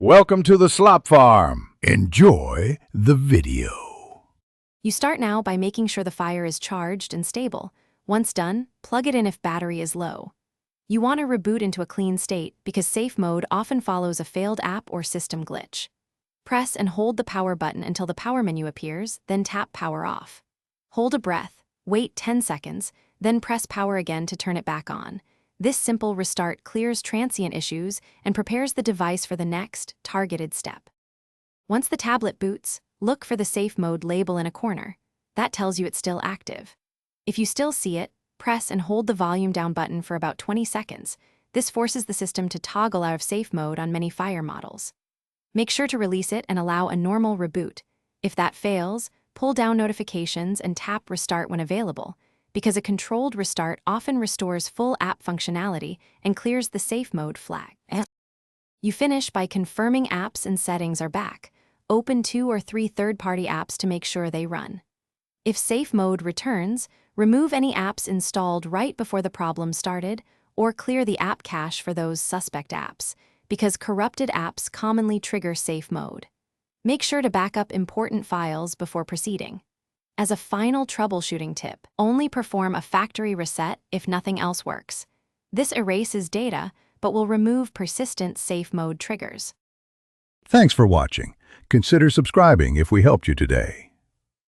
Welcome to the Slop Farm. Enjoy the video. You start now by making sure the fire is charged and stable. Once done, plug it in if battery is low. You want to reboot into a clean state because safe mode often follows a failed app or system glitch. Press and hold the power button until the power menu appears, then tap power off. Hold a breath, wait 10 seconds, then press power again to turn it back on. This simple restart clears transient issues and prepares the device for the next, targeted step. Once the tablet boots, look for the safe mode label in a corner. That tells you it's still active. If you still see it, press and hold the volume down button for about 20 seconds. This forces the system to toggle out of safe mode on many Fire models. Make sure to release it and allow a normal reboot. If that fails, pull down notifications and tap restart when available, because a controlled restart often restores full app functionality and clears the safe mode flag. You finish by confirming apps and settings are back. Open 2 or 3 third-party apps to make sure they run. If safe mode returns, remove any apps installed right before the problem started, or clear the app cache for those suspect apps, because corrupted apps commonly trigger safe mode. Make sure to back up important files before proceeding. As a final troubleshooting tip, only perform a factory reset if nothing else works. This erases data, but will remove persistent safe mode triggers. Thanks for watching. Consider subscribing if we helped you today.